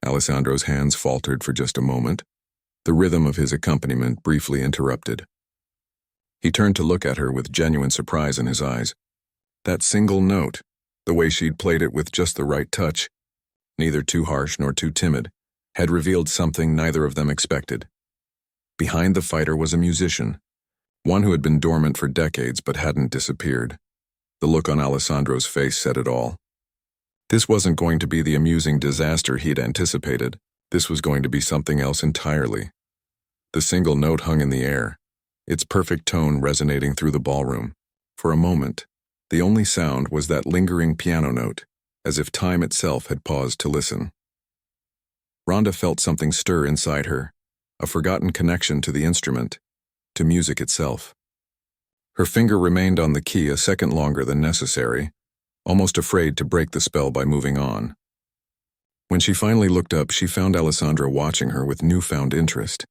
Alessandro's hands faltered for just a moment, the rhythm of his accompaniment briefly interrupted. He turned to look at her with genuine surprise in his eyes. That single note, the way she'd played it with just the right touch, neither too harsh nor too timid, had revealed something neither of them expected. Behind the fighter was a musician, one who had been dormant for decades but hadn't disappeared. The look on Alessandro's face said it all. This wasn't going to be the amusing disaster he'd anticipated. This was going to be something else entirely. The single note hung in the air, its perfect tone resonating through the ballroom. For a moment, the only sound was that lingering piano note, as if time itself had paused to listen. Ronda felt something stir inside her, a forgotten connection to the instrument, to music itself. Her finger remained on the key a second longer than necessary, almost afraid to break the spell by moving on. When she finally looked up, she found Alessandro watching her with newfound interest.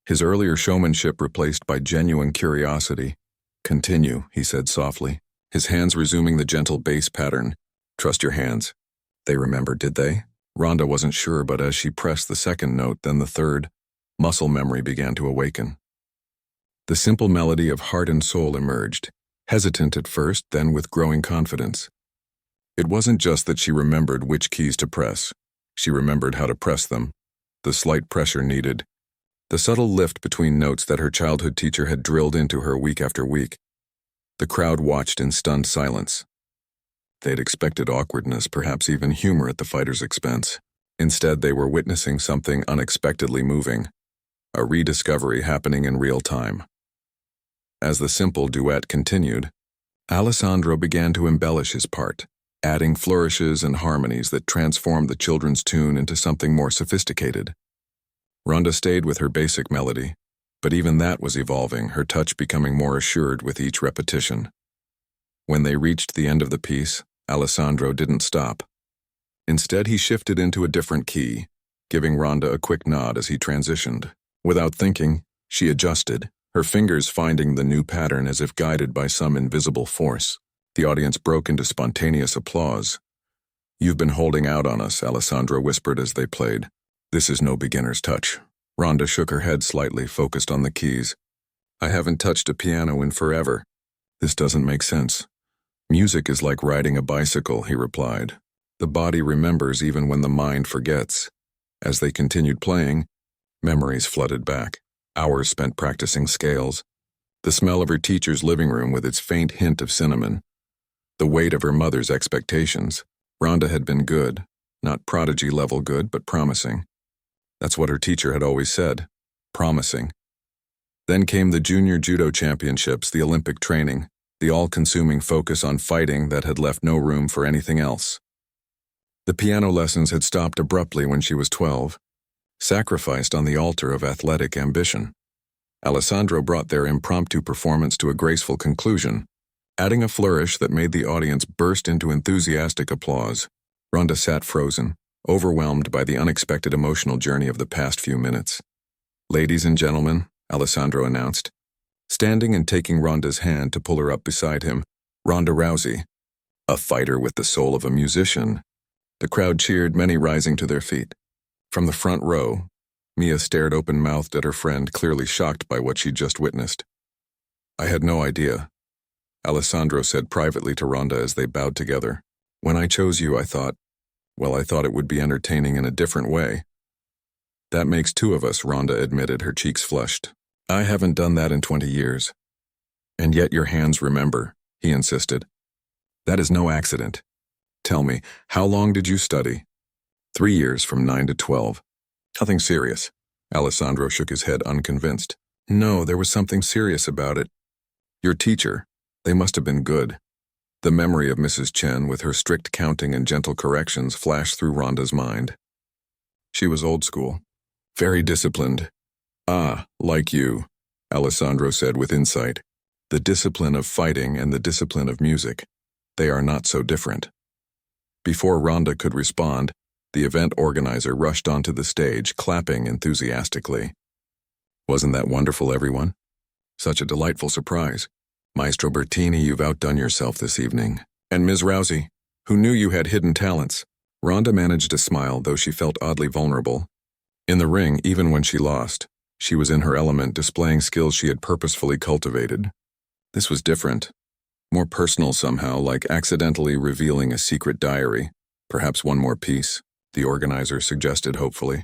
His earlier showmanship replaced by genuine curiosity. "Continue," he said softly, his hands resuming the gentle bass pattern. "Trust your hands." They remembered, did they? Ronda wasn't sure, but as she pressed the second note, then the third, muscle memory began to awaken. The simple melody of heart and soul emerged, hesitant at first, then with growing confidence. It wasn't just that she remembered which keys to press. She remembered how to press them, the slight pressure needed, the subtle lift between notes that her childhood teacher had drilled into her week after week. The crowd watched in stunned silence. They'd expected awkwardness, perhaps even humor at the fighter's expense. Instead, they were witnessing something unexpectedly moving, a rediscovery happening in real time. As the simple duet continued, Alessandro began to embellish his part, adding flourishes and harmonies that transformed the children's tune into something more sophisticated. Ronda stayed with her basic melody, but even that was evolving, her touch becoming more assured with each repetition. When they reached the end of the piece, Alessandro didn't stop. Instead, he shifted into a different key, giving Ronda a quick nod as he transitioned. Without thinking, she adjusted, her fingers finding the new pattern as if guided by some invisible force. The audience broke into spontaneous applause. "You've been holding out on us," Alessandro whispered as they played. "This is no beginner's touch." Ronda shook her head slightly, focused on the keys. "I haven't touched a piano in forever. This doesn't make sense." "Music is like riding a bicycle," he replied. "The body remembers even when the mind forgets." As they continued playing, memories flooded back. Hours spent practicing scales. The smell of her teacher's living room with its faint hint of cinnamon. The weight of her mother's expectations. Ronda had been good, not prodigy-level good, but promising. That's what her teacher had always said, promising. Then came the junior judo championships, the Olympic training, the all-consuming focus on fighting that had left no room for anything else. The piano lessons had stopped abruptly when she was 12, sacrificed on the altar of athletic ambition. Alessandro brought their impromptu performance to a graceful conclusion, adding a flourish that made the audience burst into enthusiastic applause. Ronda sat frozen, overwhelmed by the unexpected emotional journey of the past few minutes. "Ladies and gentlemen," Alessandro announced, standing and taking Ronda's hand to pull her up beside him, "Ronda Rousey, a fighter with the soul of a musician." The crowd cheered, many rising to their feet. From the front row, Mia stared open-mouthed at her friend, clearly shocked by what she'd just witnessed. "I had no idea," Alessandro said privately to Ronda as they bowed together. "When I chose you, I thought it would be entertaining in a different way." "That makes two of us," Ronda admitted, her cheeks flushed. "I haven't done that in 20 years. "And yet your hands remember," he insisted. "That is no accident. Tell me, how long did you study?" 3 years, from 9 to 12. "Nothing serious." Alessandro shook his head, unconvinced. "No, there was something serious about it. Your teacher, they must have been good." The memory of Mrs. Chen with her strict counting and gentle corrections flashed through Ronda's mind. She was old school, very disciplined. "Ah, like you," Alessandro said with insight. "The discipline of fighting and the discipline of music, they are not so different." Before Ronda could respond, the event organizer rushed onto the stage, clapping enthusiastically. "Wasn't that wonderful, everyone? Such a delightful surprise. Maestro Bertini, you've outdone yourself this evening. And Ms. Rousey, who knew you had hidden talents?" Ronda managed a smile, though she felt oddly vulnerable. In the ring, even when she lost, she was in her element, displaying skills she had purposefully cultivated. This was different. More personal somehow, like accidentally revealing a secret diary. Perhaps one more piece, the organizer suggested hopefully.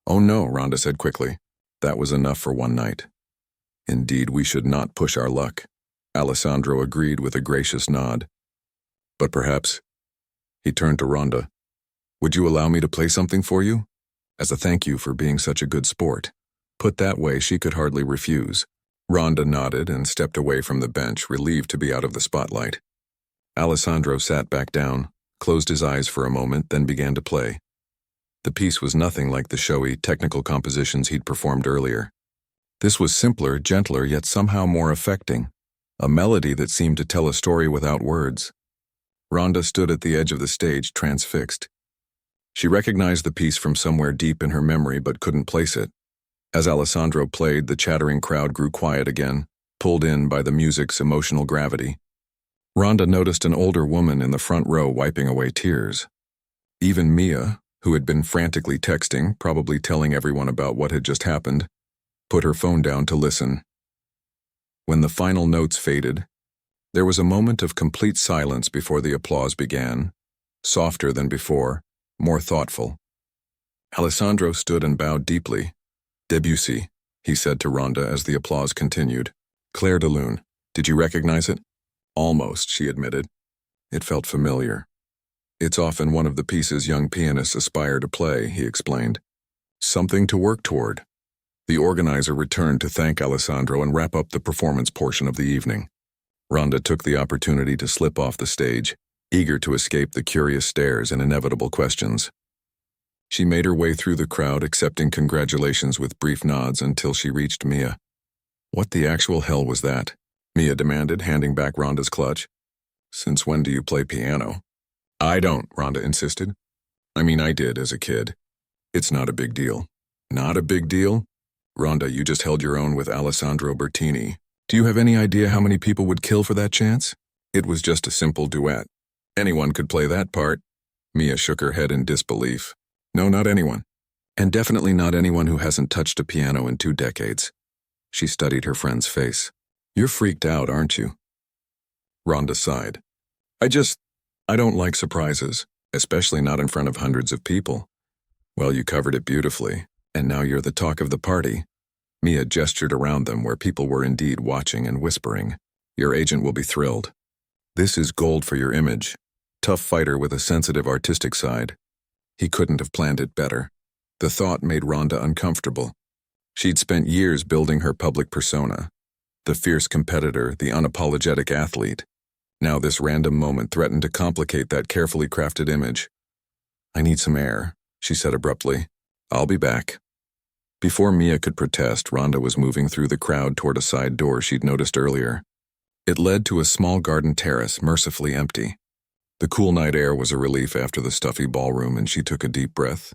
Oh no, Ronda said quickly. That was enough for one night. Indeed, we should not push our luck. Alessandro agreed with a gracious nod. But perhaps, he turned to Ronda. Would you allow me to play something for you? As a thank you for being such a good sport. Put that way, she could hardly refuse. Ronda nodded and stepped away from the bench, relieved to be out of the spotlight. Alessandro sat back down, closed his eyes for a moment, then began to play. The piece was nothing like the showy, technical compositions he'd performed earlier. This was simpler, gentler, yet somehow more affecting. A melody that seemed to tell a story without words. Ronda stood at the edge of the stage, transfixed. She recognized the piece from somewhere deep in her memory but couldn't place it. As Alessandro played, the chattering crowd grew quiet again, pulled in by the music's emotional gravity. Ronda noticed an older woman in the front row wiping away tears. Even Mia, who had been frantically texting, probably telling everyone about what had just happened, put her phone down to listen. When the final notes faded, there was a moment of complete silence before the applause began, softer than before, more thoughtful. Alessandro stood and bowed deeply. Debussy, he said to Ronda as the applause continued. Clair de Lune, did you recognize it? Almost, she admitted. It felt familiar. It's often one of the pieces young pianists aspire to play, he explained. Something to work toward. The organizer returned to thank Alessandro and wrap up the performance portion of the evening. Ronda took the opportunity to slip off the stage, eager to escape the curious stares and inevitable questions. She made her way through the crowd, accepting congratulations with brief nods until she reached Mia. What the actual hell was that? Mia demanded, handing back Ronda's clutch. Since when do you play piano? I don't, Ronda insisted. I mean, I did as a kid. It's not a big deal. Not a big deal? Ronda, you just held your own with Alessandro Bertini. Do you have any idea how many people would kill for that chance? It was just a simple duet. Anyone could play that part. Mia shook her head in disbelief. No, not anyone. And definitely not anyone who hasn't touched a piano in 2 decades. She studied her friend's face. You're freaked out, aren't you? Ronda sighed. I don't like surprises, especially not in front of hundreds of people. Well, you covered it beautifully, and now you're the talk of the party. Mia gestured around them where people were indeed watching and whispering. Your agent will be thrilled. This is gold for your image. Tough fighter with a sensitive artistic side. He couldn't have planned it better. The thought made Ronda uncomfortable. She'd spent years building her public persona. The fierce competitor, the unapologetic athlete. Now this random moment threatened to complicate that carefully crafted image. I need some air, she said abruptly. I'll be back. Before Mia could protest, Ronda was moving through the crowd toward a side door she'd noticed earlier. It led to a small garden terrace, mercifully empty. The cool night air was a relief after the stuffy ballroom, and she took a deep breath.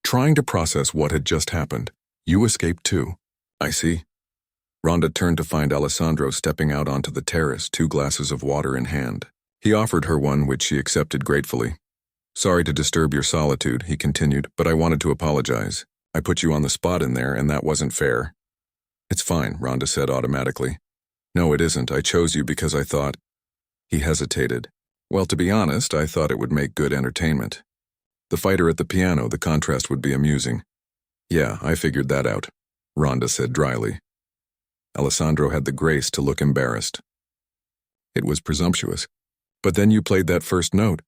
Trying to process what had just happened. You escaped too. I see. Ronda turned to find Alessandro stepping out onto the terrace, 2 glasses of water in hand. He offered her one, which she accepted gratefully. Sorry to disturb your solitude, he continued, but I wanted to apologize. I put you on the spot in there, and that wasn't fair. It's fine, Ronda said automatically. No, it isn't. I chose you because I thought... He hesitated. Well, to be honest, I thought it would make good entertainment. The fighter at the piano, the contrast would be amusing. Yeah, I figured that out, Ronda said dryly. Alessandro had the grace to look embarrassed. It was presumptuous. But then you played that first note,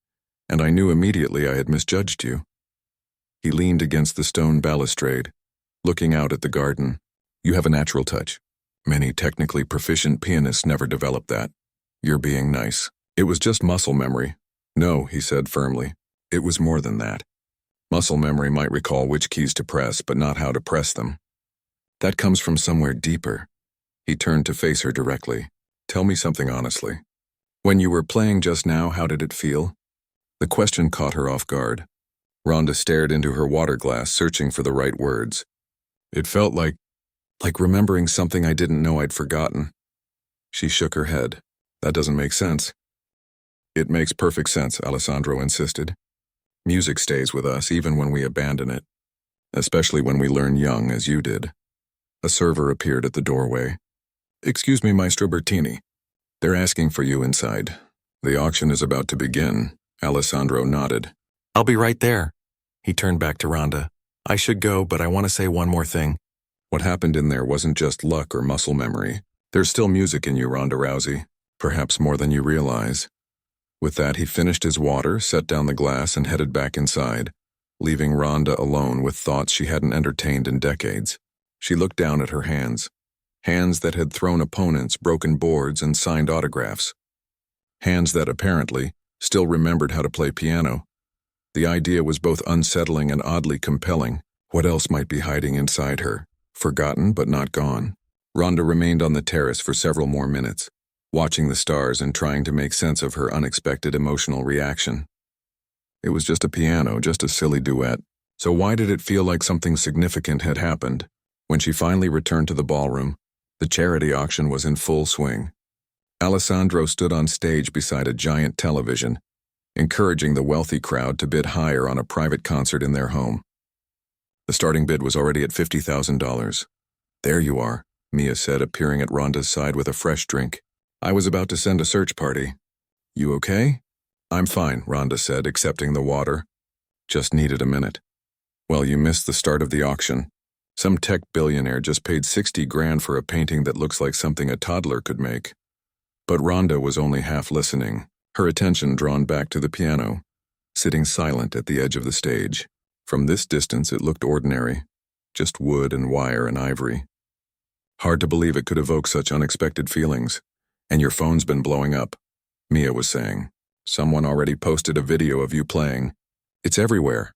and I knew immediately I had misjudged you. He leaned against the stone balustrade, looking out at the garden. You have a natural touch. Many technically proficient pianists never develop that. You're being nice. It was just muscle memory. No, he said firmly. It was more than that. Muscle memory might recall which keys to press, but not how to press them. That comes from somewhere deeper. He turned to face her directly. Tell me something honestly. When you were playing just now, how did it feel? The question caught her off guard. Ronda stared into her water glass, searching for the right words. It felt like remembering something I didn't know I'd forgotten. She shook her head. That doesn't make sense. It makes perfect sense, Alessandro insisted. Music stays with us even when we abandon it, especially when we learn young as you did. A server appeared at the doorway. "Excuse me, Maestro Bertini. They're asking for you inside. The auction is about to begin." Alessandro nodded. "I'll be right there." He turned back to Ronda. "I should go, but I want to say one more thing." What happened in there wasn't just luck or muscle memory. There's still music in you, Ronda Rousey. Perhaps more than you realize. With that, he finished his water, set down the glass, and headed back inside, leaving Ronda alone with thoughts she hadn't entertained in decades. She looked down at her hands. Hands that had thrown opponents, broken boards, and signed autographs. Hands that, apparently, still remembered how to play piano. The idea was both unsettling and oddly compelling. What else might be hiding inside her? Forgotten but not gone. Ronda remained on the terrace for several more minutes, watching the stars and trying to make sense of her unexpected emotional reaction. It was just a piano, just a silly duet. So why did it feel like something significant had happened? When she finally returned to the ballroom, the charity auction was in full swing. Alessandro stood on stage beside a giant television, encouraging the wealthy crowd to bid higher on a private concert in their home. The starting bid was already at $50,000. "There you are," Mia said, appearing at Ronda's side with a fresh drink. "I was about to send a search party." "You okay?" "I'm fine," Ronda said, accepting the water. "Just needed a minute." "Well, you missed the start of the auction. Some tech billionaire just paid 60 grand for a painting that looks like something a toddler could make." But Ronda was only half listening, her attention drawn back to the piano, sitting silent at the edge of the stage. From this distance it looked ordinary, just wood and wire and ivory. "Hard to believe it could evoke such unexpected feelings. And your phone's been blowing up," Mia was saying. "Someone already posted a video of you playing. It's everywhere."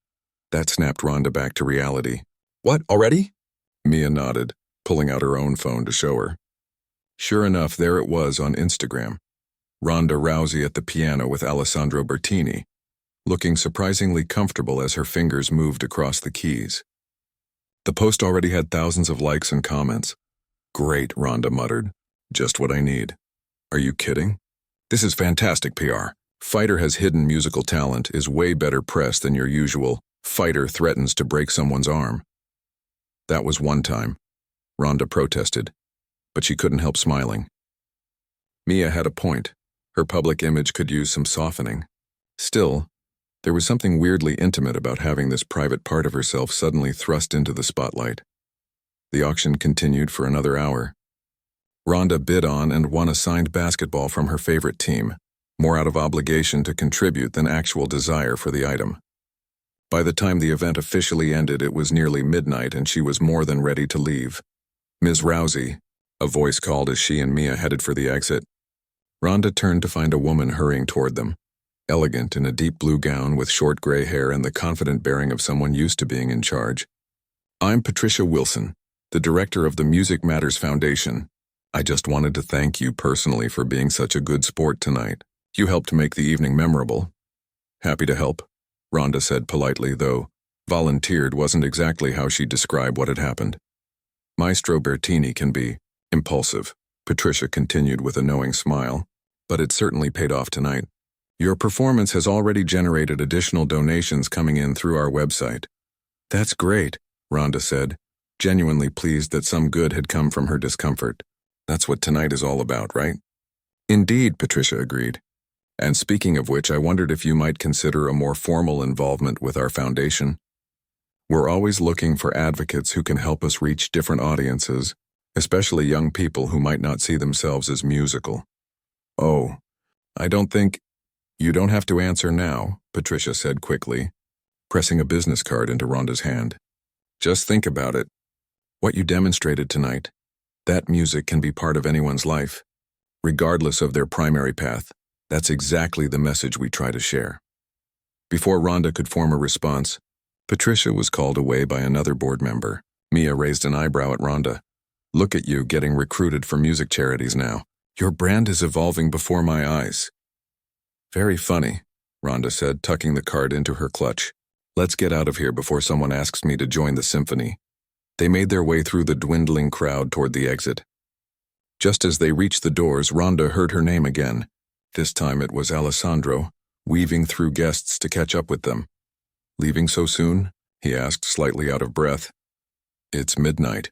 That snapped Ronda back to reality. "What, already?" Mia nodded, pulling out her own phone to show her. Sure enough, there it was on Instagram. Ronda Rousey at the piano with Alessandro Bertini, looking surprisingly comfortable as her fingers moved across the keys. The post already had thousands of likes and comments. "Great," Ronda muttered. "Just what I need." "Are you kidding? This is fantastic PR. Fighter has hidden musical talent is way better press than your usual fighter threatens to break someone's arm." That was one time. Ronda protested, but she couldn't help smiling. Mia had a point. Her public image could use some softening. Still, there was something weirdly intimate about having this private part of herself suddenly thrust into the spotlight. The auction continued for another hour. Ronda bid on and won a signed basketball from her favorite team, more out of obligation to contribute than actual desire for the item. By the time the event officially ended, it was nearly midnight and she was more than ready to leave. "Ms. Rousey," a voice called as she and Mia headed for the exit. Ronda turned to find a woman hurrying toward them, elegant in a deep blue gown with short gray hair and the confident bearing of someone used to being in charge. "I'm Patricia Wilson, the director of the Music Matters Foundation. I just wanted to thank you personally for being such a good sport tonight. You helped make the evening memorable." "Happy to help," Ronda said politely, though volunteered wasn't exactly how she'd describe what had happened. "Maestro Bertini can be impulsive," Patricia continued with a knowing smile, "but it certainly paid off tonight. Your performance has already generated additional donations coming in through our website." "That's great," Ronda said, genuinely pleased that some good had come from her discomfort. "That's what tonight is all about, right?" "Indeed," Patricia agreed. "And speaking of which, I wondered if you might consider a more formal involvement with our foundation. We're always looking for advocates who can help us reach different audiences, especially young people who might not see themselves as musical." "Oh, I don't think—" "You don't have to answer now," Patricia said quickly, pressing a business card into Ronda's hand. "Just think about it. What you demonstrated tonight, that music can be part of anyone's life, regardless of their primary path. That's exactly the message we try to share." Before Ronda could form a response, Patricia was called away by another board member. Mia raised an eyebrow at Ronda. "Look at you getting recruited for music charities now. Your brand is evolving before my eyes." "Very funny," Ronda said, tucking the card into her clutch. "Let's get out of here before someone asks me to join the symphony." They made their way through the dwindling crowd toward the exit. Just as they reached the doors, Ronda heard her name again. This time it was Alessandro, weaving through guests to catch up with them. Leaving so soon? He asked, slightly out of breath. It's midnight,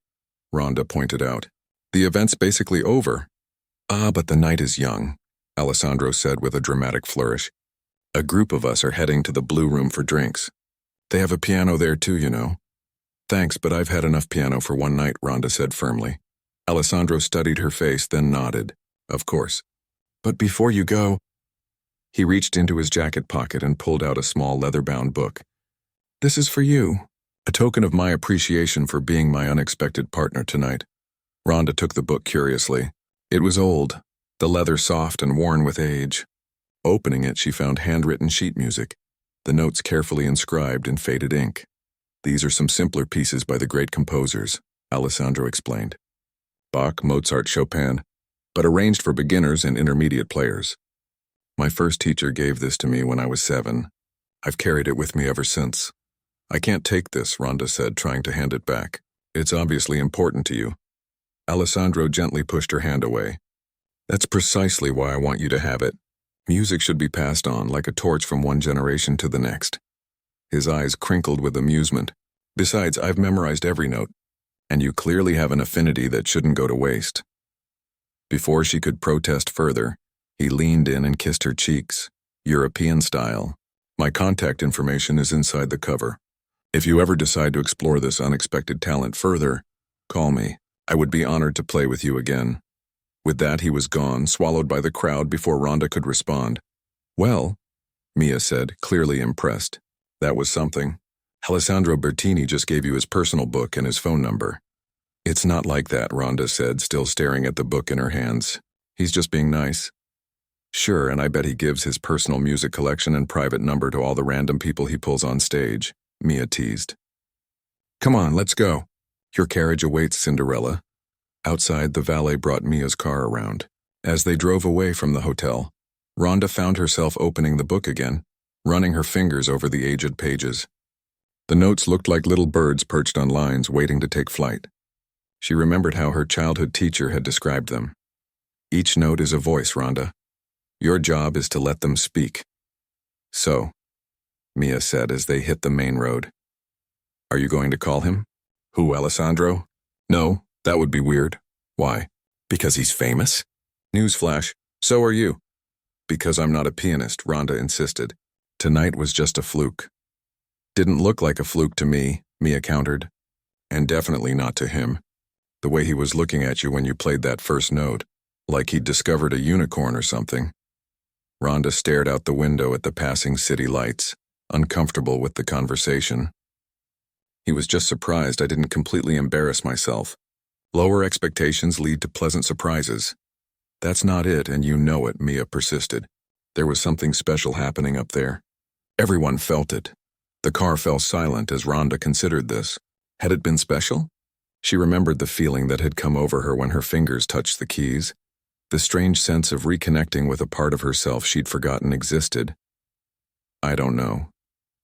Rhonda pointed out. The event's basically over. Ah, but the night is young, Alessandro said with a dramatic flourish. A group of us are heading to the Blue Room for drinks. They have a piano there too, you know. Thanks, but I've had enough piano for one night, Rhonda said firmly. Alessandro studied her face, then nodded. Of course. But before you go... He reached into his jacket pocket and pulled out a small leather-bound book. This is for you, a token of my appreciation for being my unexpected partner tonight. Rhonda took the book curiously. It was old, the leather soft and worn with age. Opening it, she found handwritten sheet music, the notes carefully inscribed in faded ink. These are some simpler pieces by the great composers, Alessandro explained. Bach, Mozart, Chopin, but arranged for beginners and intermediate players. My first teacher gave this to me when I was 7. I've carried it with me ever since. I can't take this, Rhonda said, trying to hand it back. It's obviously important to you. Alessandro gently pushed her hand away. That's precisely why I want you to have it. Music should be passed on like a torch from one generation to the next. His eyes crinkled with amusement. Besides, I've memorized every note, and you clearly have an affinity that shouldn't go to waste. Before she could protest further, he leaned in and kissed her cheeks, European style. My contact information is inside the cover. If you ever decide to explore this unexpected talent further, call me. I would be honored to play with you again. With that, he was gone, swallowed by the crowd before Rhonda could respond. Well, Mia said, clearly impressed. That was something. Alessandro Bertini just gave you his personal book and his phone number. It's not like that, Rhonda said, still staring at the book in her hands. He's just being nice. Sure, and I bet he gives his personal music collection and private number to all the random people he pulls on stage, Mia teased. Come on, let's go. Your carriage awaits, Cinderella. Outside, the valet brought Mia's car around. As they drove away from the hotel, Rhonda found herself opening the book again, running her fingers over the aged pages. The notes looked like little birds perched on lines waiting to take flight. She remembered how her childhood teacher had described them. Each note is a voice, Rhonda. Your job is to let them speak. So, Mia said as they hit the main road. Are you going to call him? Who, Alessandro? No, that would be weird. Why? Because he's famous? Newsflash, so are you. Because I'm not a pianist, Rhonda insisted. Tonight was just a fluke. Didn't look like a fluke to me, Mia countered. And definitely not to him. The way he was looking at you when you played that first note, like he'd discovered a unicorn or something. Rhonda stared out the window at the passing city lights, uncomfortable with the conversation. He was just surprised I didn't completely embarrass myself. Lower expectations lead to pleasant surprises. That's not it, and you know it, Mia persisted. There was something special happening up there. Everyone felt it. The car fell silent as Rhonda considered this. Had it been special? She remembered the feeling that had come over her when her fingers touched the keys. The strange sense of reconnecting with a part of herself she'd forgotten existed. I don't know,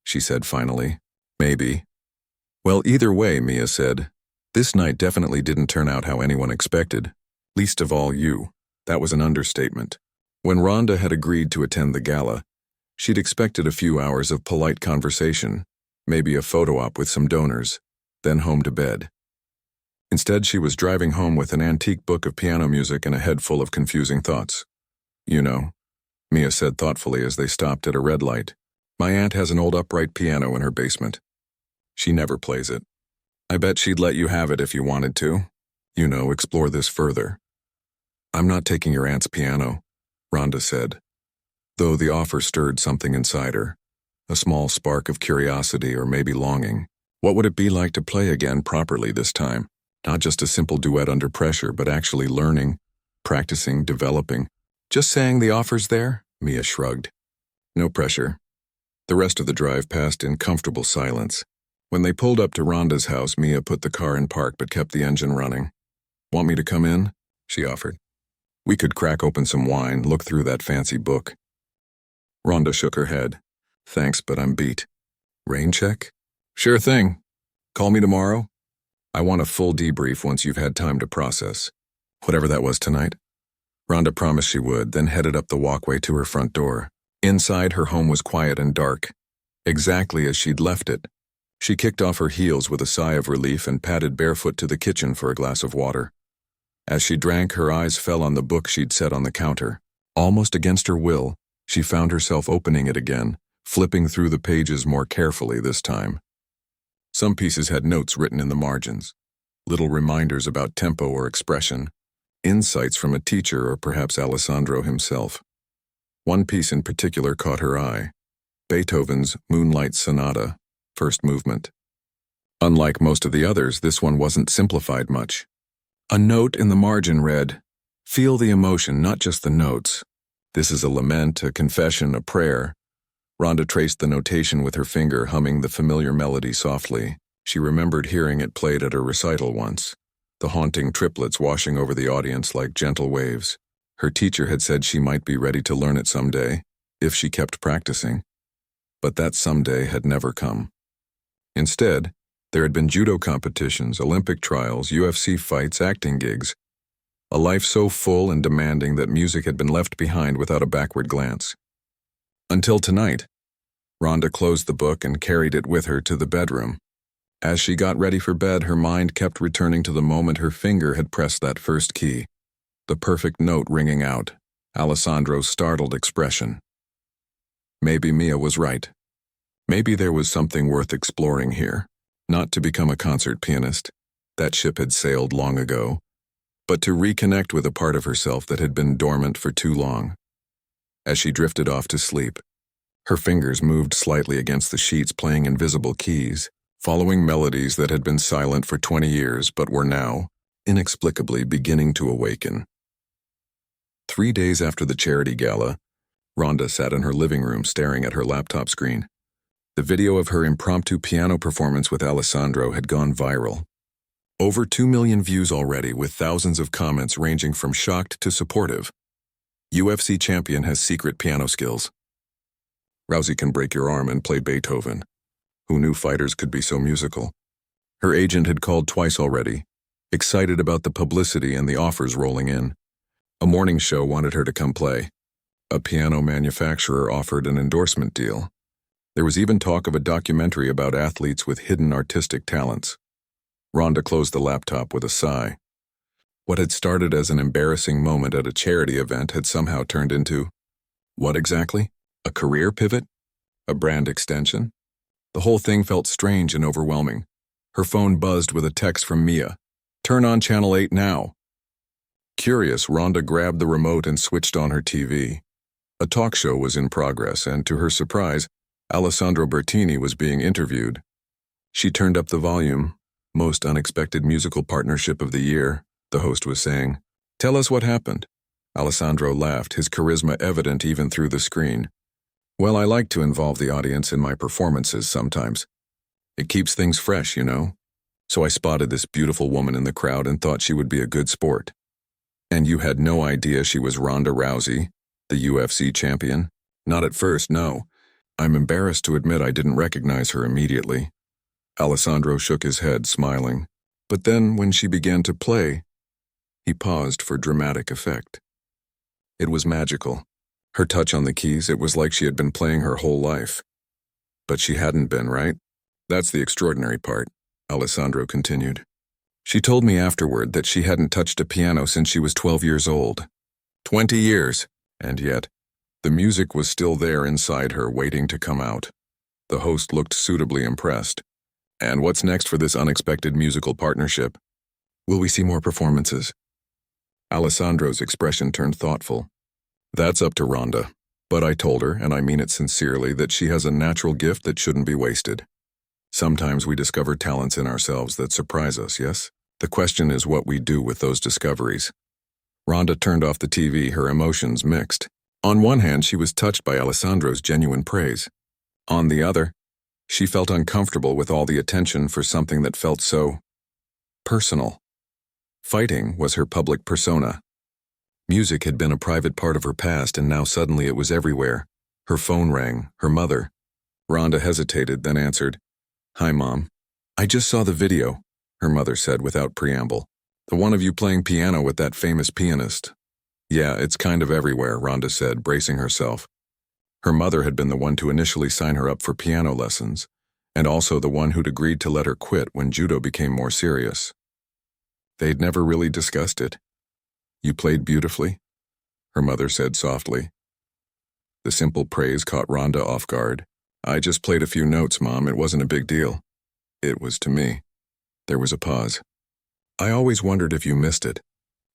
she said finally. Maybe. Well, either way, Mia said. This night definitely didn't turn out how anyone expected. Least of all you. That was an understatement. When Rhonda had agreed to attend the gala, she'd expected a few hours of polite conversation, maybe a photo op with some donors, then home to bed. Instead, she was driving home with an antique book of piano music and a head full of confusing thoughts. You know, Mia said thoughtfully as they stopped at a red light. My aunt has an old upright piano in her basement. She never plays it. I bet she'd let you have it if you wanted to. You know, explore this further. I'm not taking your aunt's piano, Rhonda said, though the offer stirred something inside her, a small spark of curiosity or maybe longing. What would it be like to play again properly this time? Not just a simple duet under pressure, but actually learning, practicing, developing. Just saying the offer's there? Mia shrugged. No pressure. The rest of the drive passed in comfortable silence. When they pulled up to Rhonda's house, Mia put the car in park but kept the engine running. Want me to come in? She offered. We could crack open some wine, look through that fancy book. Rhonda shook her head. Thanks, but I'm beat. Rain check? Sure thing. Call me tomorrow. I want a full debrief once you've had time to process. Whatever that was tonight. Rhonda promised she would, then headed up the walkway to her front door. Inside, her home was quiet and dark. exactly as she'd left it. She kicked off her heels with a sigh of relief and padded barefoot to the kitchen for a glass of water. As she drank, her eyes fell on the book she'd set on the counter. Almost against her will, she found herself opening it again, flipping through the pages more carefully this time. Some pieces had notes written in the margins, little reminders about tempo or expression, insights from a teacher or perhaps Alessandro himself. One piece in particular caught her eye: Beethoven's Moonlight Sonata, first movement. Unlike most of the others, this one wasn't simplified much. A note in the margin read, "Feel the emotion, not just the notes. This is a lament, a confession, a prayer." Ronda traced the notation with her finger, humming the familiar melody softly. She remembered hearing it played at a recital once, the haunting triplets washing over the audience like gentle waves. Her teacher had said she might be ready to learn it someday, if she kept practicing. But that someday had never come. Instead, there had been judo competitions, Olympic trials, UFC fights, acting gigs. A life so full and demanding that music had been left behind without a backward glance. Until tonight, Ronda closed the book and carried it with her to the bedroom. As she got ready for bed, her mind kept returning to the moment her finger had pressed that first key. The perfect note ringing out, Alessandro's startled expression. Maybe Mia was right. Maybe there was something worth exploring here. Not to become a concert pianist, that ship had sailed long ago, but to reconnect with a part of herself that had been dormant for too long. As she drifted off to sleep, her fingers moved slightly against the sheets, playing invisible keys, following melodies that had been silent for 20 years but were now, inexplicably, beginning to awaken. 3 days after the charity gala, Ronda sat in her living room staring at her laptop screen. The video of her impromptu piano performance with Alessandro had gone viral. Over 2 million views already, with thousands of comments ranging from shocked to supportive. UFC champion has secret piano skills. Rousey can break your arm and play Beethoven. Who knew fighters could be so musical? Her agent had called twice already, excited about the publicity and the offers rolling in. A morning show wanted her to come play. A piano manufacturer offered an endorsement deal. There was even talk of a documentary about athletes with hidden artistic talents. Ronda closed the laptop with a sigh. What had started as an embarrassing moment at a charity event had somehow turned into, what exactly? A career pivot? A brand extension? The whole thing felt strange and overwhelming. Her phone buzzed with a text from Mia. "Turn on Channel 8 now." Curious, Ronda grabbed the remote and switched on her TV. A talk show was in progress, and to her surprise, Alessandro Bertini was being interviewed. She turned up the volume. "Most unexpected musical partnership of the year," the host was saying. "Tell us what happened." Alessandro laughed, his charisma evident even through the screen. "Well, I like to involve the audience in my performances sometimes. It keeps things fresh, you know. So I spotted this beautiful woman in the crowd and thought she would be a good sport." "And you had no idea she was Ronda Rousey, the UFC champion?" "Not at first, no. I'm embarrassed to admit I didn't recognize her immediately." Alessandro shook his head, smiling. But then, when she began to play, he paused for dramatic effect. It was magical. Her touch on the keys, it was like she had been playing her whole life. But she hadn't been, right? "That's the extraordinary part," Alessandro continued. "She told me afterward that she hadn't touched a piano since she was 12 years old. 20 years! And yet, the music was still there inside her, waiting to come out." The host looked suitably impressed. "And what's next for this unexpected musical partnership? Will we see more performances?" Alessandro's expression turned thoughtful. "That's up to Ronda. But I told her, and I mean it sincerely, that she has a natural gift that shouldn't be wasted. Sometimes we discover talents in ourselves that surprise us, yes? The question is what we do with those discoveries." Ronda turned off the TV, her emotions mixed. On one hand, she was touched by Alessandro's genuine praise. On the other, she felt uncomfortable with all the attention for something that felt so personal. Fighting was her public persona. Music had been a private part of her past, and now suddenly it was everywhere. Her phone rang, her mother. Ronda hesitated, then answered, "Hi, Mom. I just saw the video," her mother said without preamble. "The one of you playing piano with that famous pianist." "Yeah, it's kind of everywhere," Ronda said, bracing herself. Her mother had been the one to initially sign her up for piano lessons, and also the one who'd agreed to let her quit when judo became more serious. They'd never really discussed it. "You played beautifully," her mother said softly. The simple praise caught Rhonda off guard. "I just played a few notes, Mom. It wasn't a big deal." "It was to me." There was a pause. "I always wondered if you missed it.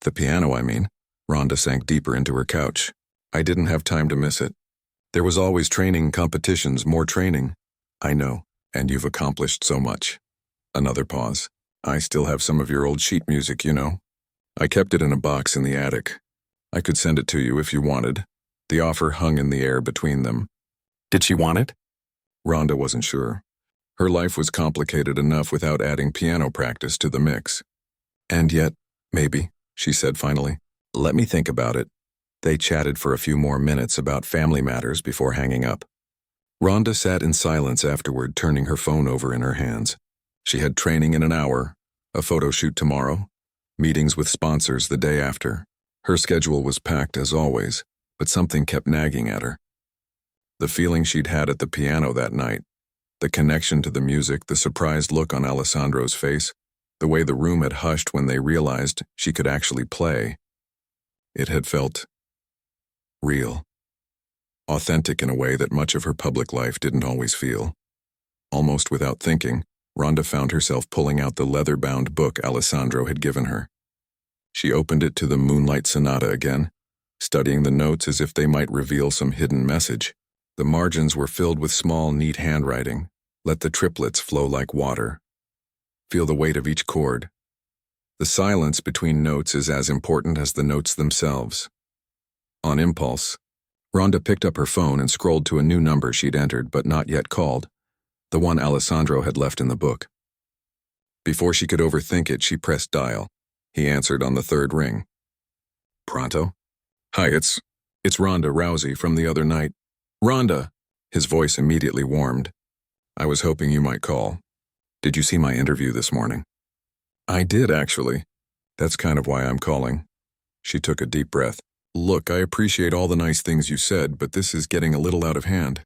The piano, I mean." Rhonda sank deeper into her couch. "I didn't have time to miss it. There was always training, competitions, more training." "I know, and you've accomplished so much." Another pause. "I still have some of your old sheet music, you know. I kept it in a box in the attic. I could send it to you if you wanted." The offer hung in the air between them. Did she want it? Rhonda wasn't sure. Her life was complicated enough without adding piano practice to the mix. "And yet, maybe," she said finally. "Let me think about it." They chatted for a few more minutes about family matters before hanging up. Rhonda sat in silence afterward, turning her phone over in her hands. She had training in an hour, a photo shoot tomorrow, meetings with sponsors the day after. Her schedule was packed as always, but something kept nagging at her. The feeling she'd had at the piano that night, the connection to the music, the surprised look on Alessandro's face, the way the room had hushed when they realized she could actually play. It had felt real, authentic in a way that much of her public life didn't always feel. Almost without thinking, Rhonda found herself pulling out the leather-bound book Alessandro had given her. She opened it to the Moonlight Sonata again, studying the notes as if they might reveal some hidden message. The margins were filled with small, neat handwriting. "Let the triplets flow like water. Feel the weight of each chord. The silence between notes is as important as the notes themselves." On impulse, Rhonda picked up her phone and scrolled to a new number she'd entered but not yet called, the one Alessandro had left in the book. Before she could overthink it, she pressed dial. He answered on the third ring. "Pronto?" "Hi, it's Ronda Rousey from the other night." "Rhonda!" His voice immediately warmed. "I was hoping you might call. Did you see my interview this morning?" "I did, actually. That's kind of why I'm calling." She took a deep breath. "Look, I appreciate all the nice things you said, but this is getting a little out of hand.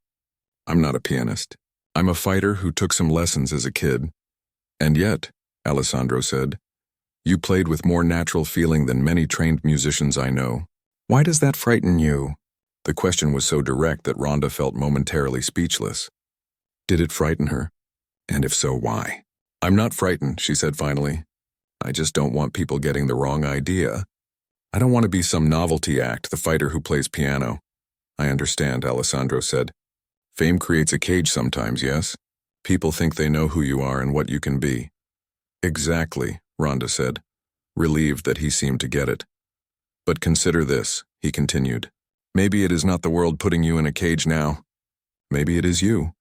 I'm not a pianist. I'm a fighter who took some lessons as a kid. And yet," Alessandro said, "you played with more natural feeling than many trained musicians I know. Why does that frighten you?" The question was so direct that Rhonda felt momentarily speechless. Did it frighten her? And if so, why? "I'm not frightened," she said finally. "I just don't want people getting the wrong idea. I don't want to be some novelty act, the fighter who plays piano." "I understand," Alessandro said. "Fame creates a cage sometimes, yes? People think they know who you are and what you can be." "Exactly," Rhonda said, relieved that he seemed to get it. "But consider this," he continued. "Maybe it is not the world putting you in a cage now. Maybe it is you."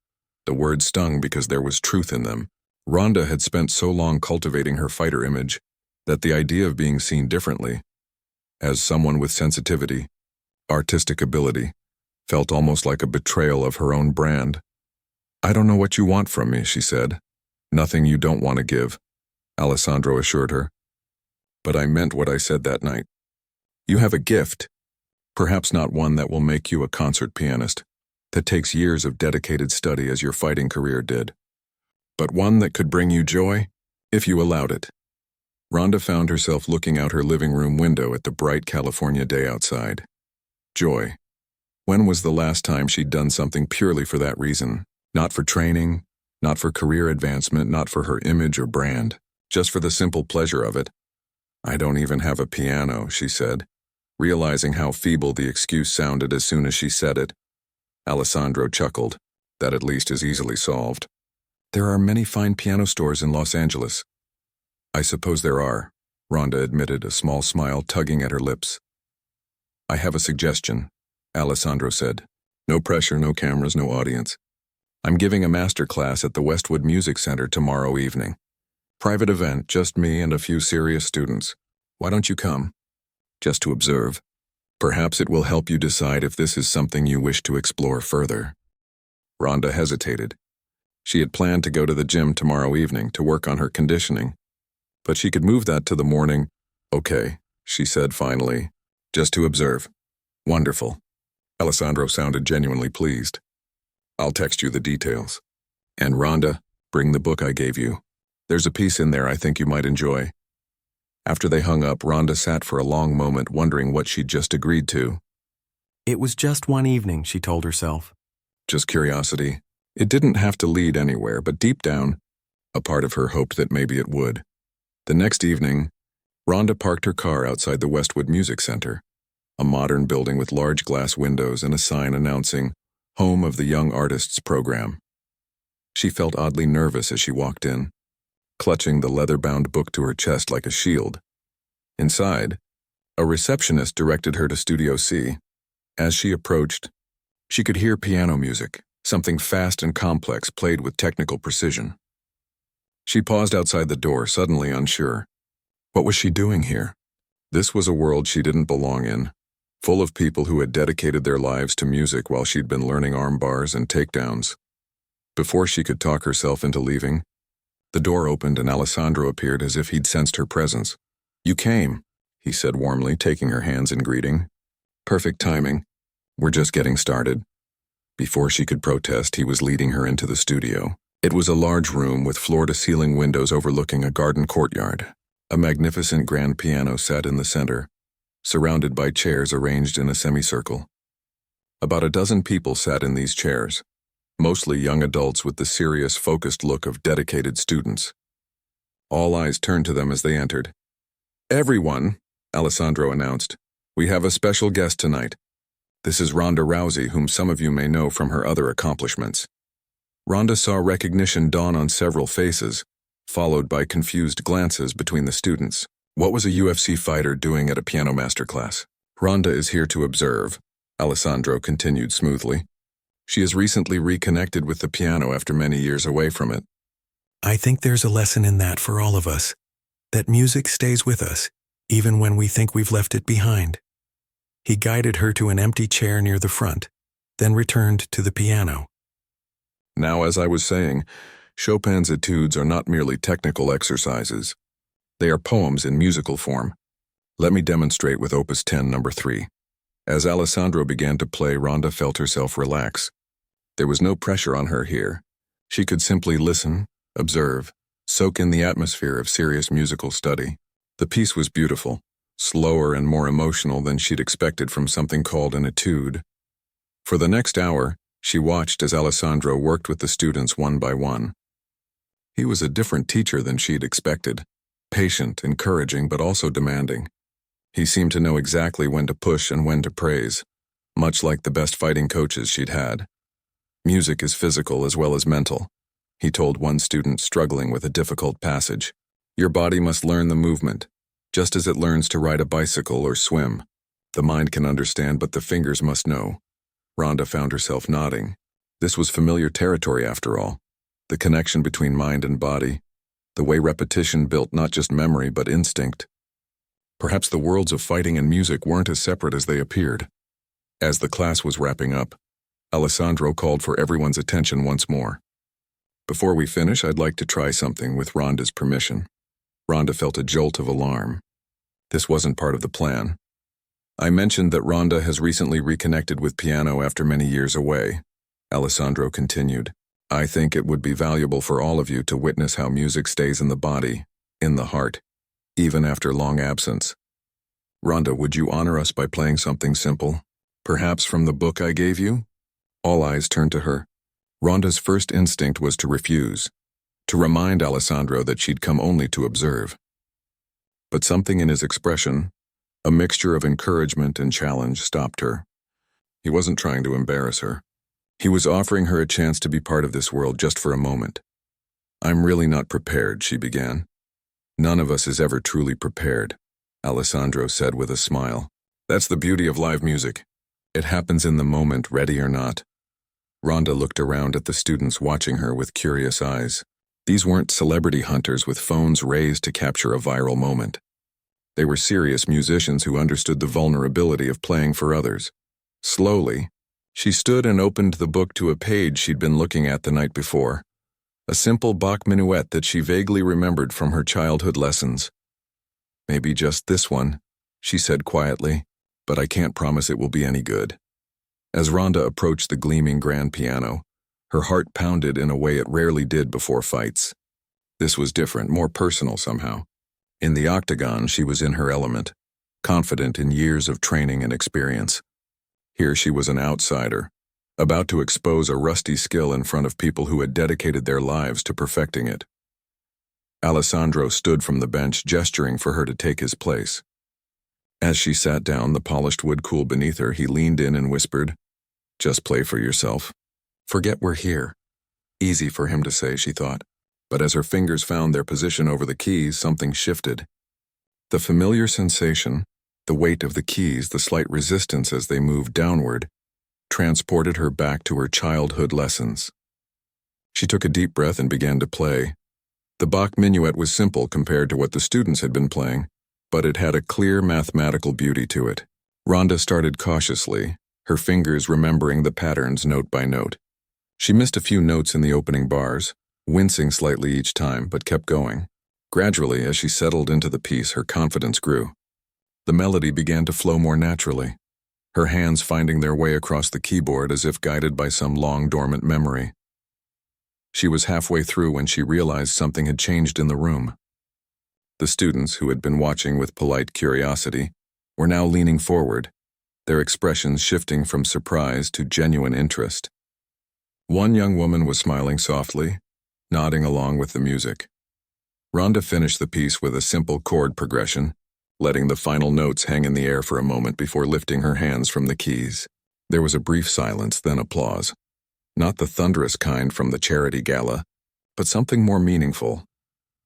The words stung because there was truth in them. Rhonda had spent so long cultivating her fighter image that the idea of being seen differently, as someone with sensitivity, artistic ability, felt almost like a betrayal of her own brand. "I don't know what you want from me," she said. "Nothing you don't want to give," Alessandro assured her. "But I meant what I said that night. You have a gift, perhaps not one that will make you a concert pianist, that takes years of dedicated study as your fighting career did, but one that could bring you joy if you allowed it." Rhonda found herself looking out her living room window at the bright California day outside. Joy. When was the last time she'd done something purely for that reason? Not for training, not for career advancement, not for her image or brand, just for the simple pleasure of it. "I don't even have a piano," she said, realizing how feeble the excuse sounded as soon as she said it. Alessandro chuckled. "That at least is easily solved. There are many fine piano stores in Los Angeles." "I suppose there are," Rhonda admitted, a small smile tugging at her lips. "I have a suggestion," Alessandro said. "No pressure, no cameras, no audience. I'm giving a master class at the Westwood Music Center tomorrow evening. Private event, just me and a few serious students. Why don't you come? Just to observe. Perhaps it will help you decide if this is something you wish to explore further." Rhonda hesitated. She had planned to go to the gym tomorrow evening to work on her conditioning, but she could move that to the morning. "Okay," she said finally. "Just to observe." "Wonderful. Alessandro sounded genuinely pleased. I'll text you the details. And Rhonda, bring the book I gave you. There's a piece in there I think you might enjoy. After they hung up, Rhonda sat for a long moment wondering what she'd just agreed to. It was just one evening, she told herself. Just curiosity. It didn't have to lead anywhere, but deep down, a part of her hoped that maybe it would. The next evening, Rhonda parked her car outside the Westwood Music Center, a modern building with large glass windows and a sign announcing Home of the Young Artists Program. She felt oddly nervous as she walked in, clutching the leather-bound book to her chest like a shield. Inside, a receptionist directed her to Studio C. As she approached, she could hear piano music, something fast and complex played with technical precision. She paused outside the door, suddenly unsure. What was she doing here? This was a world she didn't belong in, full of people who had dedicated their lives to music while she'd been learning arm bars and takedowns. Before she could talk herself into leaving, the door opened and Alessandro appeared as if he'd sensed her presence. You came, he said warmly, taking her hands in greeting. Perfect timing. We're just getting started. Before she could protest, he was leading her into the studio. It was a large room with floor-to-ceiling windows overlooking a garden courtyard. A magnificent grand piano sat in the center, surrounded by chairs arranged in a semicircle. About a dozen people sat in these chairs, mostly young adults with the serious, focused look of dedicated students. All eyes turned to them as they entered. Everyone, Alessandro announced, we have a special guest tonight. This is Ronda Rousey, whom some of you may know from her other accomplishments. Ronda saw recognition dawn on several faces, followed by confused glances between the students. What was a UFC fighter doing at a piano masterclass? Ronda is here to observe, Alessandro continued smoothly. She has recently reconnected with the piano after many years away from it. I think there's a lesson in that for all of us, that music stays with us, even when we think we've left it behind. He guided her to an empty chair near the front, then returned to the piano. Now, as I was saying, Chopin's etudes are not merely technical exercises. They are poems in musical form. Let me demonstrate with Opus 10, number 3. As Alessandro began to play, Rhonda felt herself relax. There was no pressure on her here. She could simply listen, observe, soak in the atmosphere of serious musical study. The piece was beautiful, slower and more emotional than she'd expected from something called an etude. For the next hour, she watched as Alessandro worked with the students one by one. He was a different teacher than she'd expected, patient, encouraging, but also demanding. He seemed to know exactly when to push and when to praise, much like the best fighting coaches she'd had. Music is physical as well as mental, he told one student struggling with a difficult passage. Your body must learn the movement, just as it learns to ride a bicycle or swim. The mind can understand, but the fingers must know. Rhonda found herself nodding. This was familiar territory after all. The connection between mind and body, the way repetition built not just memory but instinct. Perhaps the worlds of fighting and music weren't as separate as they appeared. As the class was wrapping up, Alessandro called for everyone's attention once more. Before we finish, I'd like to try something with Rhonda's permission. Rhonda felt a jolt of alarm. This wasn't part of the plan. I mentioned that Rhonda has recently reconnected with piano after many years away. Alessandro continued. I think it would be valuable for all of you to witness how music stays in the body, in the heart, even after long absence. Rhonda, would you honor us by playing something simple? Perhaps from the book I gave you? All eyes turned to her. Rhonda's first instinct was to refuse, to remind Alessandro that she'd come only to observe. But something in his expression, a mixture of encouragement and challenge, stopped her. He wasn't trying to embarrass her. He was offering her a chance to be part of this world just for a moment. I'm really not prepared, she began. None of us is ever truly prepared, Alessandro said with a smile. That's the beauty of live music. It happens in the moment, ready or not. Rhonda looked around at the students watching her with curious eyes. These weren't celebrity hunters with phones raised to capture a viral moment. They were serious musicians who understood the vulnerability of playing for others. Slowly, she stood and opened the book to a page she'd been looking at the night before. A simple Bach minuet that she vaguely remembered from her childhood lessons. Maybe just this one, she said quietly, but I can't promise it will be any good. As Ronda approached the gleaming grand piano, her heart pounded in a way it rarely did before fights. This was different, more personal somehow. In the octagon, she was in her element, confident in years of training and experience. Here she was an outsider, about to expose a rusty skill in front of people who had dedicated their lives to perfecting it. Alessandro stood from the bench, gesturing for her to take his place. As she sat down, the polished wood cool beneath her, he leaned in and whispered, "Just play for yourself. Forget we're here." Easy for him to say, she thought. But as her fingers found their position over the keys, something shifted. The familiar sensation, the weight of the keys, the slight resistance as they moved downward, transported her back to her childhood lessons. She took a deep breath and began to play. The Bach minuet was simple compared to what the students had been playing, but it had a clear mathematical beauty to it. Ronda started cautiously, her fingers remembering the patterns note by note. She missed a few notes in the opening bars, wincing slightly each time, but kept going. Gradually, as she settled into the piece, her confidence grew. The melody began to flow more naturally, her hands finding their way across the keyboard as if guided by some long-dormant memory. She was halfway through when she realized something had changed in the room. The students, who had been watching with polite curiosity, were now leaning forward, their expressions shifting from surprise to genuine interest. One young woman was smiling softly, nodding along with the music. Ronda finished the piece with a simple chord progression, letting the final notes hang in the air for a moment before lifting her hands from the keys. There was a brief silence, then applause. Not the thunderous kind from the charity gala, but something more meaningful.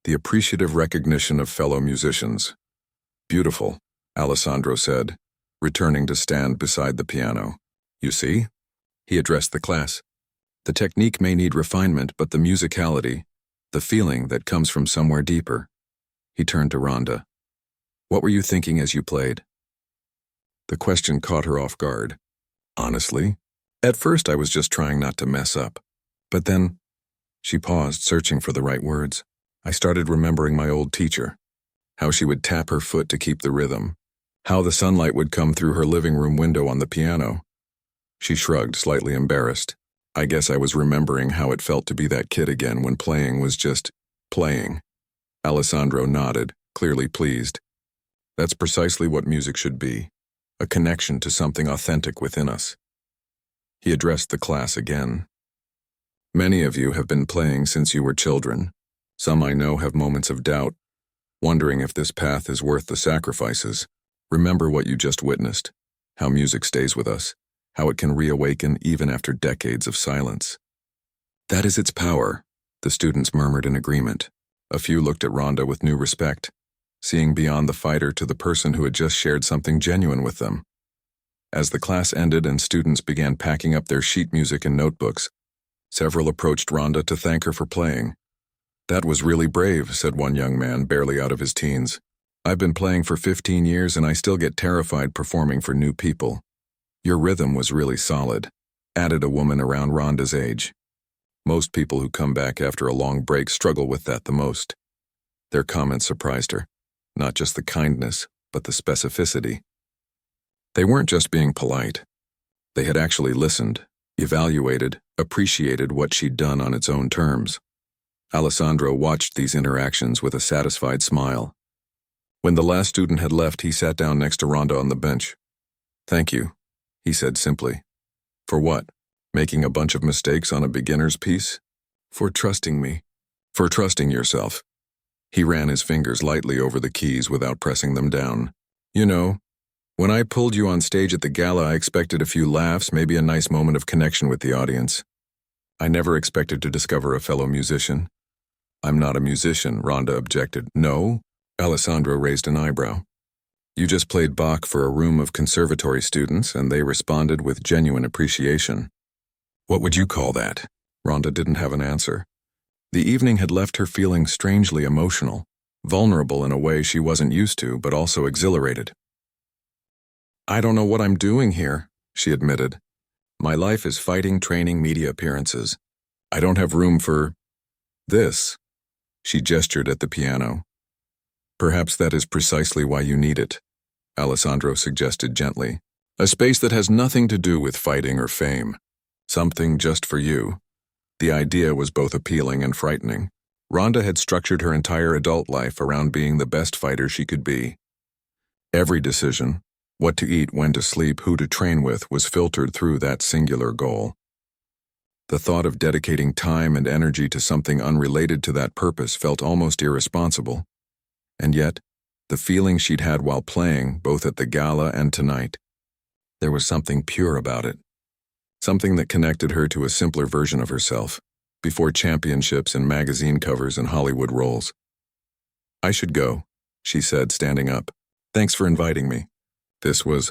The appreciative recognition of fellow musicians. "Beautiful," Alessandro said, returning to stand beside the piano. "You see?" He addressed the class. "The technique may need refinement, but the musicality, the feeling that comes from somewhere deeper." He turned to Ronda. "What were you thinking as you played?" The question caught her off guard. "Honestly, at first I was just trying not to mess up. But then," she paused, searching for the right words, "I started remembering my old teacher, how she would tap her foot to keep the rhythm, how the sunlight would come through her living room window on the piano." She shrugged, slightly embarrassed. "I guess I was remembering how it felt to be that kid again when playing was just playing." Alessandro nodded, clearly pleased. "That's precisely what music should be, a connection to something authentic within us." He addressed the class again. "Many of you have been playing since you were children. Some I know have moments of doubt, wondering if this path is worth the sacrifices. Remember what you just witnessed, how music stays with us, how it can reawaken even after decades of silence." "That is its power," the students murmured in agreement. A few looked at Ronda with new respect, seeing beyond the fighter to the person who had just shared something genuine with them. As the class ended and students began packing up their sheet music and notebooks, several approached Ronda to thank her for playing. "That was really brave," said one young man, barely out of his teens. "I've been playing for 15 years and I still get terrified performing for new people." "Your rhythm was really solid," added a woman around Ronda's age. Most people who come back after a long break struggle with that the most. Their comments surprised her, not just the kindness, but the specificity. They weren't just being polite. They had actually listened, evaluated, appreciated what she'd done on its own terms. Alessandro watched these interactions with a satisfied smile. When the last student had left, he sat down next to Ronda on the bench. "Thank you," he said simply. "For what? Making a bunch of mistakes on a beginner's piece?" "For trusting me." "For trusting yourself." He ran his fingers lightly over the keys without pressing them down. "You know, when I pulled you on stage at the gala, I expected a few laughs, maybe a nice moment of connection with the audience. I never expected to discover a fellow musician." "I'm not a musician," Ronda objected. "No?" Alessandro raised an eyebrow. "You just played Bach for a room of conservatory students, and they responded with genuine appreciation." "What would you call that?" Ronda didn't have an answer. The evening had left her feeling strangely emotional, vulnerable in a way she wasn't used to, but also exhilarated. "I don't know what I'm doing here," she admitted. "My life is fighting, training, media appearances. I don't have room for this." She gestured at the piano. "Perhaps that is precisely why you need it," Alessandro suggested gently. A space that has nothing to do with fighting or fame. Something just for you. The idea was both appealing and frightening. Ronda had structured her entire adult life around being the best fighter she could be. Every decision, what to eat, when to sleep, who to train with, was filtered through that singular goal. The thought of dedicating time and energy to something unrelated to that purpose felt almost irresponsible. And yet, the feeling she'd had while playing, both at the gala and tonight, there was something pure about it. Something that connected her to a simpler version of herself, before championships and magazine covers and Hollywood roles. "I should go," she said, standing up. "Thanks for inviting me." This was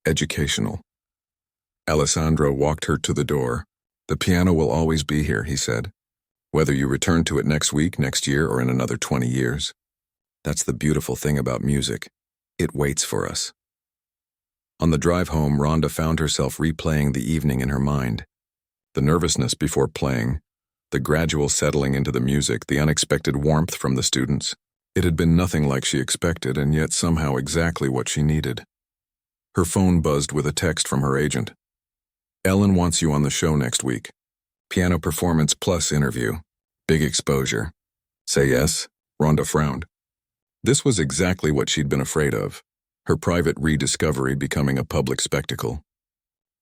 educational. Alessandro walked her to the door. "The piano will always be here," he said. "Whether you return to it next week, next year, or in another 20 years. That's the beautiful thing about music. It waits for us." On the drive home, Ronda found herself replaying the evening in her mind. The nervousness before playing, the gradual settling into the music, the unexpected warmth from the students. It had been nothing like she expected, and yet somehow exactly what she needed. Her phone buzzed with a text from her agent. "Ellen wants you on the show next week. Piano performance plus interview. Big exposure. Say yes?" Ronda frowned. This was exactly what she'd been afraid of. Her private rediscovery becoming a public spectacle.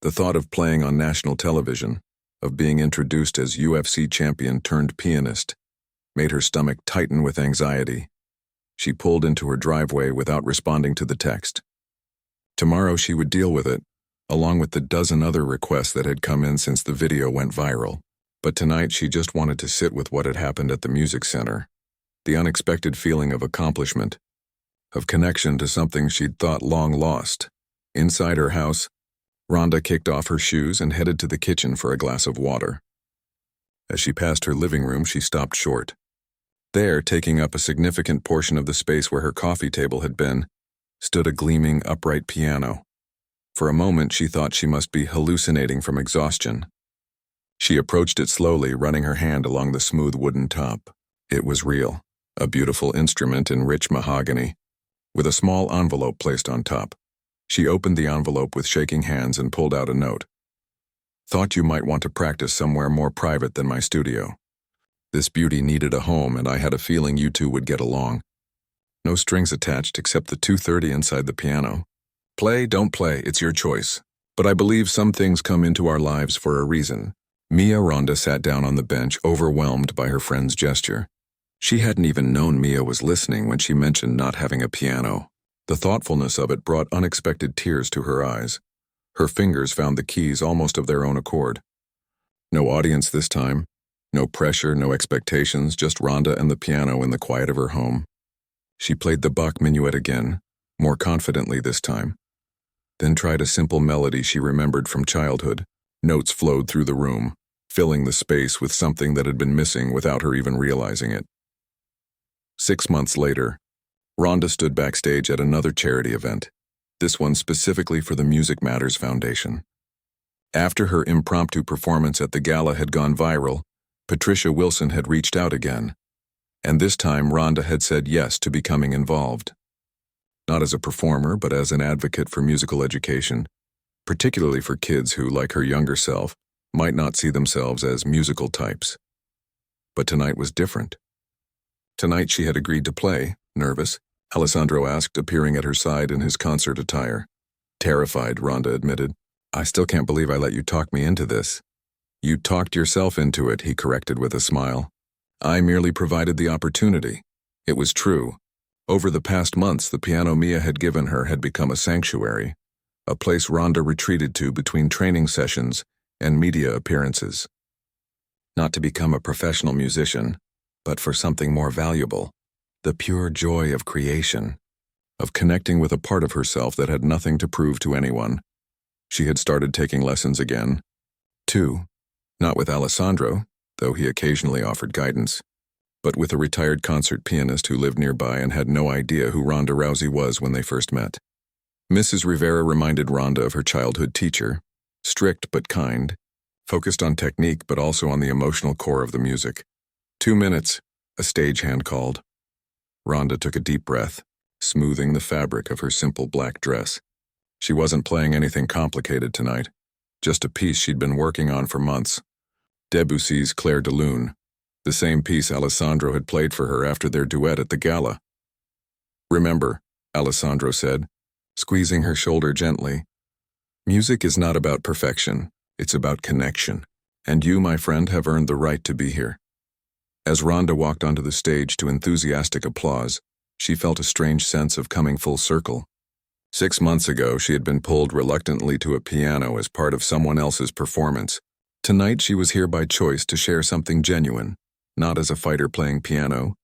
The thought of playing on national television, of being introduced as UFC champion turned pianist, made her stomach tighten with anxiety. She pulled into her driveway without responding to the text. Tomorrow she would deal with it, along with the dozen other requests that had come in since the video went viral. But tonight she just wanted to sit with what had happened at the music center. The unexpected feeling of accomplishment, of connection to something she'd thought long lost. Inside her house, Ronda kicked off her shoes and headed to the kitchen for a glass of water. As she passed her living room, she stopped short. There, taking up a significant portion of the space where her coffee table had been, stood a gleaming, upright piano. For a moment, she thought she must be hallucinating from exhaustion. She approached it slowly, running her hand along the smooth wooden top. It was real, a beautiful instrument in rich mahogany, with a small envelope placed on top. She opened the envelope with shaking hands and pulled out a note. "Thought you might want to practice somewhere more private than my studio. This beauty needed a home, and I had a feeling you two would get along. No strings attached except the 230 inside the piano. Play, don't play, it's your choice. But I believe some things come into our lives for a reason." Mia. Ronda sat down on the bench, overwhelmed by her friend's gesture. She hadn't even known Mia was listening when she mentioned not having a piano. The thoughtfulness of it brought unexpected tears to her eyes. Her fingers found the keys almost of their own accord. No audience this time. No pressure, no expectations, just Ronda and the piano in the quiet of her home. She played the Bach minuet again, more confidently this time. Then tried a simple melody she remembered from childhood. Notes flowed through the room, filling the space with something that had been missing without her even realizing it. 6 months later, Ronda stood backstage at another charity event, this one specifically for the Music Matters Foundation. After her impromptu performance at the gala had gone viral, Patricia Wilson had reached out again, and this time Ronda had said yes to becoming involved. Not as a performer, but as an advocate for musical education, particularly for kids who, like her younger self, might not see themselves as musical types. But tonight was different. Tonight she had agreed to play. Nervous? Alessandro asked, appearing at her side in his concert attire. Terrified, Ronda admitted. "I still can't believe I let you talk me into this." "You talked yourself into it," he corrected with a smile. "I merely provided the opportunity." It was true. Over the past months, the piano Mia had given her had become a sanctuary, a place Ronda retreated to between training sessions and media appearances. Not to become a professional musician, but for something more valuable, the pure joy of creation, of connecting with a part of herself that had nothing to prove to anyone. She had started taking lessons again. 2. Not with Alessandro, though he occasionally offered guidance, but with a retired concert pianist who lived nearby and had no idea who Ronda Rousey was when they first met. Mrs. Rivera reminded Ronda of her childhood teacher, strict but kind, focused on technique but also on the emotional core of the music. 2 minutes, a stagehand called. Ronda took a deep breath, smoothing the fabric of her simple black dress. She wasn't playing anything complicated tonight, just a piece she'd been working on for months. Debussy's Clair de Lune, the same piece Alessandro had played for her after their duet at the gala. "Remember," Alessandro said, squeezing her shoulder gently, "music is not about perfection, it's about connection, and you, my friend, have earned the right to be here." As Ronda walked onto the stage to enthusiastic applause, she felt a strange sense of coming full circle. 6 months ago, she had been pulled reluctantly to a piano as part of someone else's performance. Tonight, she was here by choice to share something genuine, not as a fighter playing piano,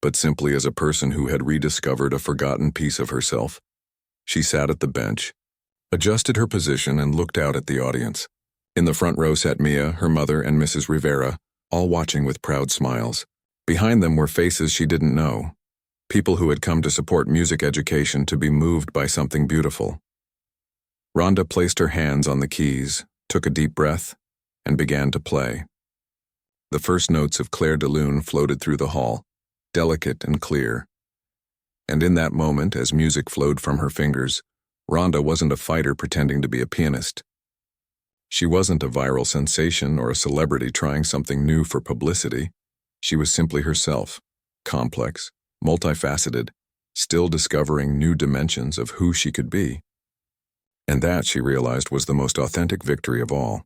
but simply as a person who had rediscovered a forgotten piece of herself. She sat at the bench, adjusted her position, and looked out at the audience. In the front row sat Mia, her mother, and Mrs. Rivera, all watching with proud smiles. Behind them were faces she didn't know, people who had come to support music education, to be moved by something beautiful. Ronda placed her hands on the keys, took a deep breath, and began to play. The first notes of Clair de Lune floated through the hall, delicate and clear. And in that moment, as music flowed from her fingers, Ronda wasn't a fighter pretending to be a pianist. She wasn't a viral sensation or a celebrity trying something new for publicity. She was simply herself, complex, multifaceted, still discovering new dimensions of who she could be. And that, she realized, was the most authentic victory of all.